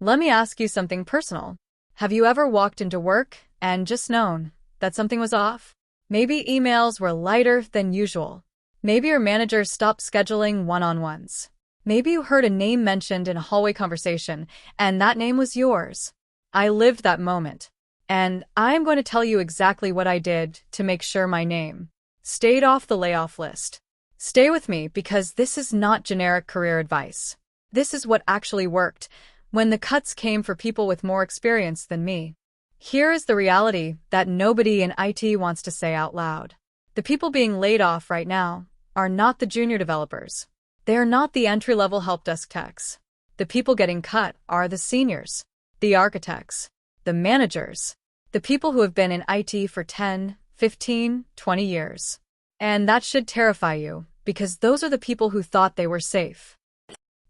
Let me ask you something personal. Have you ever walked into work and just known that something was off? Maybe emails were lighter than usual. Maybe your manager stopped scheduling one-on-ones. Maybe you heard a name mentioned in a hallway conversation, and that name was yours. I lived that moment. And I'm going to tell you exactly what I did to make sure my name stayed off the layoff list. Stay with me because this is not generic career advice. This is what actually worked when the cuts came for people with more experience than me. Here is the reality that nobody in IT wants to say out loud. The people being laid off right now are not the junior developers. They are not the entry-level help desk techs. The people getting cut are the seniors, the architects, the managers, the people who have been in IT for 10, 15, 20 years. And that should terrify you, because those are the people who thought they were safe.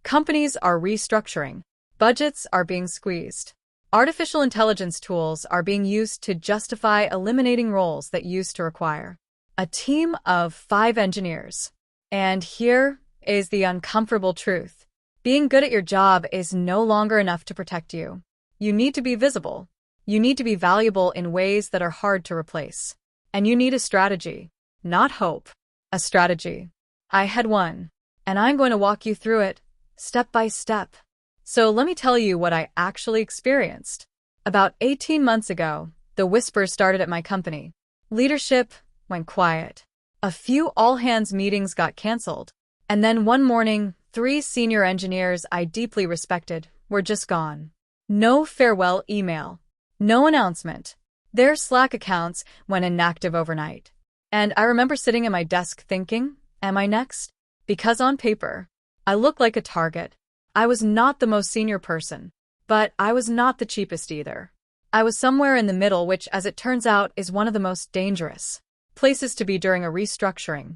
Companies are restructuring. Budgets are being squeezed. Artificial intelligence tools are being used to justify eliminating roles that used to require a team of 5 engineers. And here is the uncomfortable truth. Being good at your job is no longer enough to protect you. You need to be visible. You need to be valuable in ways that are hard to replace. And you need a strategy, not hope. A strategy. I had one, and I'm going to walk you through it, step by step. So let me tell you what I actually experienced. About 18 months ago, the whispers started at my company. Leadership went quiet. A few all-hands meetings got canceled. And then one morning, 3 senior engineers I deeply respected were just gone. No farewell email. No announcement. Their Slack accounts went inactive overnight. And I remember sitting at my desk thinking, am I next? Because on paper, I looked like a target. I was not the most senior person, but I was not the cheapest either. I was somewhere in the middle, which, as it turns out, is one of the most dangerous places to be during a restructuring.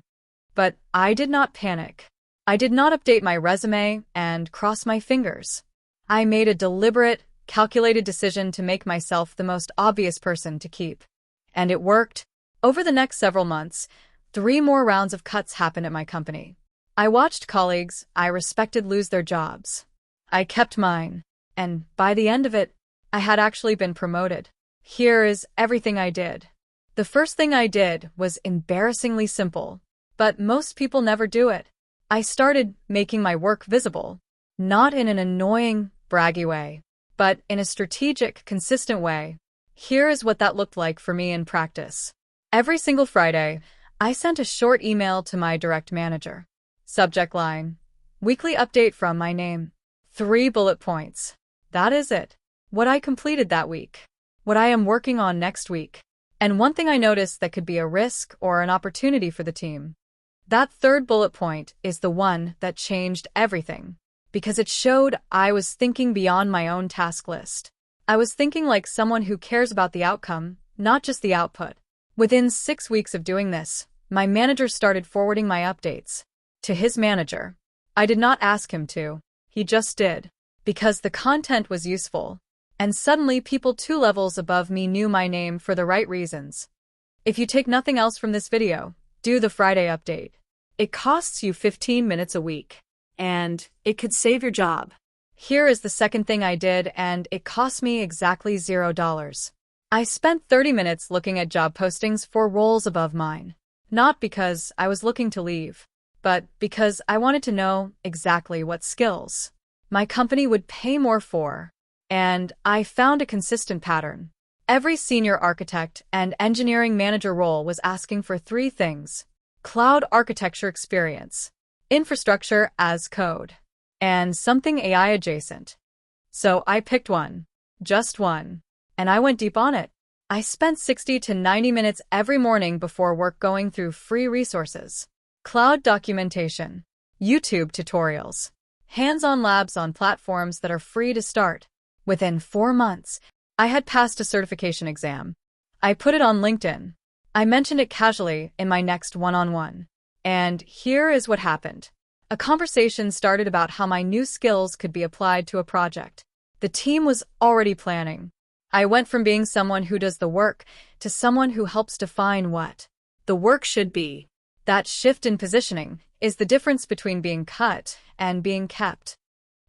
But I did not panic. I did not update my resume and cross my fingers. I made a deliberate, calculated decision to make myself the most obvious person to keep. And it worked. Over the next several months, 3 more rounds of cuts happened at my company. I watched colleagues I respected lose their jobs. I kept mine. And by the end of it, I had actually been promoted. Here is everything I did. The first thing I did was embarrassingly simple, but most people never do it. I started making my work visible, not in an annoying, braggy way, but in a strategic, consistent way. Here is what that looked like for me in practice. Every single Friday, I sent a short email to my direct manager. Subject line: weekly update from my name. 3 bullet points. That is it. What I completed that week. What I am working on next week. And one thing I noticed that could be a risk or an opportunity for the team. That 3rd bullet point is the one that changed everything, because it showed I was thinking beyond my own task list. I was thinking like someone who cares about the outcome, not just the output. Within 6 weeks of doing this, my manager started forwarding my updates to his manager. I did not ask him to. He just did. Because the content was useful. And suddenly people 2 levels above me knew my name for the right reasons. If you take nothing else from this video, do the Friday update. It costs you 15 minutes a week. And it could save your job. Here is the second thing I did, and it cost me exactly $0. I spent 30 minutes looking at job postings for roles above mine. Not because I was looking to leave, but because I wanted to know exactly what skills my company would pay more for. And I found a consistent pattern. Every senior architect and engineering manager role was asking for 3 things: cloud architecture experience, infrastructure as code, and something AI adjacent. So I picked one. Just one. And I went deep on it. I spent 60 to 90 minutes every morning before work going through free resources, cloud documentation, YouTube tutorials, hands-on labs on platforms that are free to start. Within 4 months, I had passed a certification exam. I put it on LinkedIn. I mentioned it casually in my next one-on-one. And here is what happened. A conversation started about how my new skills could be applied to a project. The team was already planning. I went from being someone who does the work to someone who helps define what the work should be. That shift in positioning is the difference between being cut and being kept.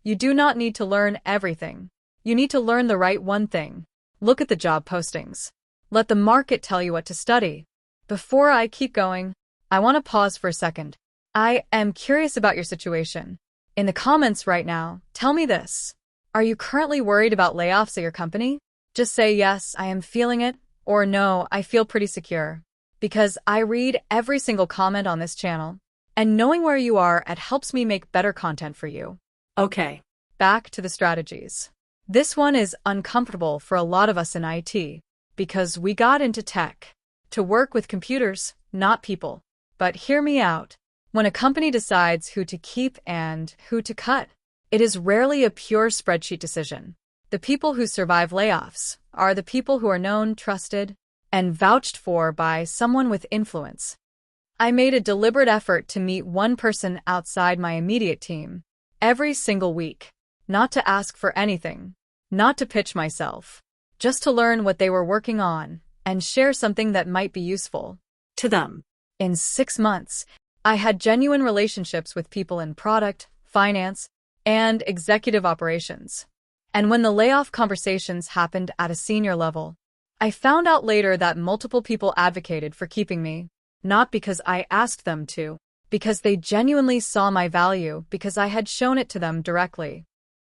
You do not need to learn everything. You need to learn the right one thing. Look at the job postings. Let the market tell you what to study. Before I keep going, I want to pause for a second. I am curious about your situation. In the comments right now, tell me this. Are you currently worried about layoffs at your company? Just say yes, I am feeling it, or no, I feel pretty secure. Because I read every single comment on this channel, and knowing where you are helps me make better content for you. Okay, back to the strategies. This one is uncomfortable for a lot of us in IT, because we got into tech to work with computers, not people. But hear me out. When a company decides who to keep and who to cut, it is rarely a pure spreadsheet decision. The people who survive layoffs are the people who are known, trusted, and vouched for by someone with influence. I made a deliberate effort to meet one person outside my immediate team every single week, not to ask for anything, not to pitch myself, just to learn what they were working on and share something that might be useful to them. In 6 months, I had genuine relationships with people in product, finance, and executive operations. And when the layoff conversations happened at a senior level, I found out later that multiple people advocated for keeping me, not because I asked them to, because they genuinely saw my value because I had shown it to them directly.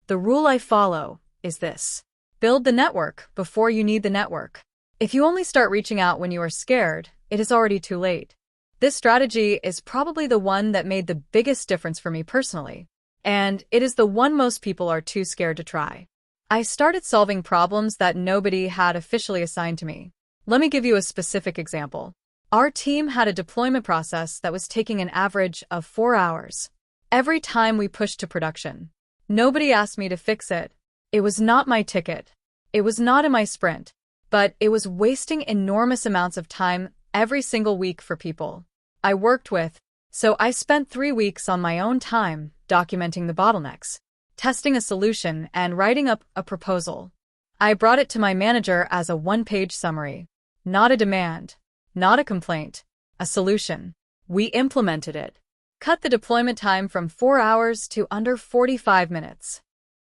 The rule I follow is this. Build the network before you need the network. If you only start reaching out when you are scared, it is already too late. This strategy is probably the one that made the biggest difference for me personally, and it is the one most people are too scared to try. I started solving problems that nobody had officially assigned to me. Let me give you a specific example. Our team had a deployment process that was taking an average of 4 hours every time we pushed to production. Nobody asked me to fix it. It was not my ticket. It was not in my sprint. But it was wasting enormous amounts of time every single week for people I worked with, so I spent 3 weeks on my own time documenting the bottlenecks, testing a solution, and writing up a proposal. I brought it to my manager as a 1-page summary. Not a demand, not a complaint, a solution. We implemented it. Cut the deployment time from 4 hours to under 45 minutes.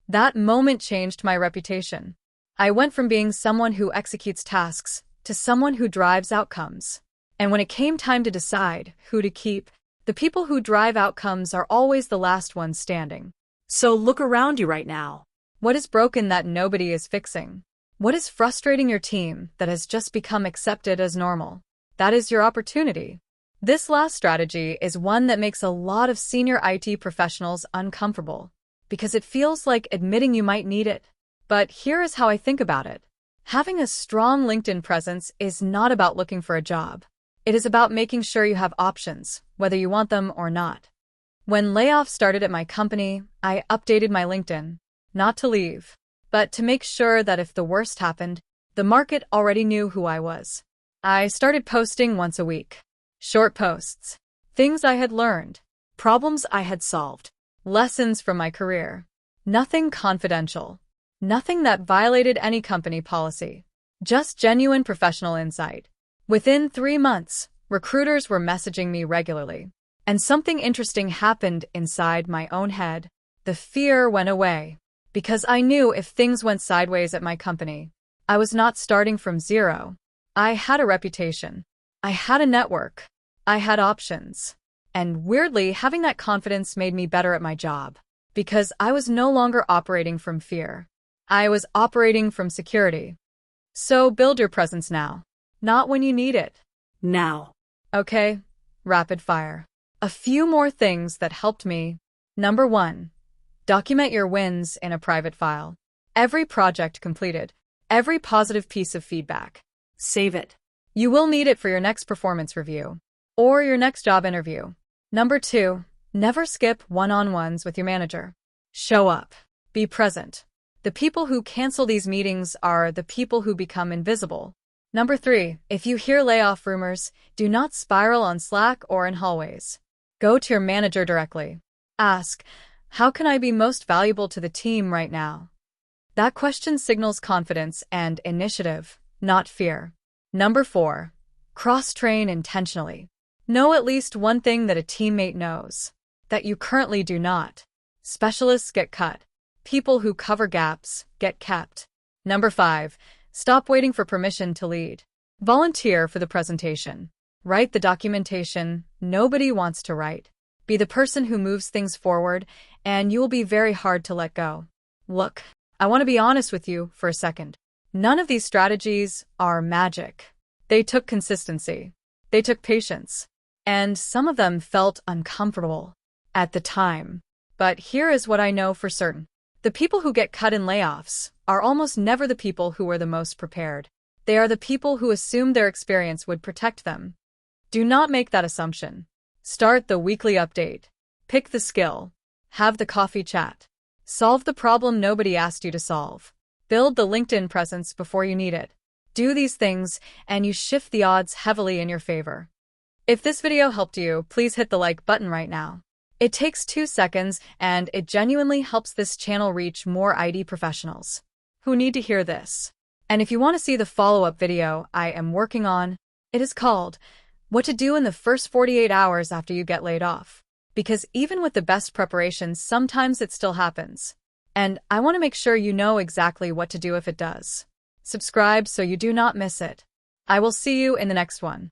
That moment changed my reputation. I went from being someone who executes tasks to someone who drives outcomes. And when it came time to decide who to keep, the people who drive outcomes are always the last ones standing. So look around you right now. What is broken that nobody is fixing? What is frustrating your team that has just become accepted as normal? That is your opportunity. This last strategy is one that makes a lot of senior IT professionals uncomfortable, because it feels like admitting you might need it. But here is how I think about it. Having a strong LinkedIn presence is not about looking for a job. It is about making sure you have options, whether you want them or not. When layoffs started at my company, I updated my LinkedIn, not to leave, but to make sure that if the worst happened, the market already knew who I was. I started posting once a week. Short posts. Things I had learned. Problems I had solved. Lessons from my career. Nothing confidential. Nothing that violated any company policy. Just genuine professional insight. Within 3 months, recruiters were messaging me regularly. And something interesting happened inside my own head. The fear went away. Because I knew if things went sideways at my company, I was not starting from zero. I had a reputation. I had a network. I had options. And weirdly, having that confidence made me better at my job. Because I was no longer operating from fear. I was operating from security. So build your presence now. Not when you need it. Now. Okay, rapid fire. A few more things that helped me. Number 1. Document your wins in a private file. Every project completed. Every positive piece of feedback. Save it. You will need it for your next performance review. Or your next job interview. Number 2. Never skip one-on-ones with your manager. Show up. Be present. The people who cancel these meetings are the people who become invisible. Number 3. If you hear layoff rumors, do not spiral on Slack or in hallways. Go to your manager directly. Ask, how can I be most valuable to the team right now? That question signals confidence and initiative, not fear. Number 4. Cross-train intentionally. Know at least one thing that a teammate knows that you currently do not. Specialists get cut. People who cover gaps get kept. Number 5. Stop waiting for permission to lead. Volunteer for the presentation. Write the documentation nobody wants to write. Be the person who moves things forward, and you will be very hard to let go. Look, I want to be honest with you for a second. None of these strategies are magic. They took consistency. They took patience. And some of them felt uncomfortable at the time. But here is what I know for certain. The people who get cut in layoffs are almost never the people who are the most prepared. They are the people who assumed their experience would protect them. Do not make that assumption. Start the weekly update. Pick the skill. Have the coffee chat. Solve the problem nobody asked you to solve. Build the LinkedIn presence before you need it. Do these things, and you shift the odds heavily in your favor. If this video helped you, please hit the like button right now. It takes 2 seconds, and it genuinely helps this channel reach more IT professionals who need to hear this. And if you want to see the follow-up video I am working on, it is called What to Do in the First 48 Hours After You Get Laid Off. Because even with the best preparations, sometimes it still happens. And I want to make sure you know exactly what to do if it does. Subscribe so you do not miss it. I will see you in the next one.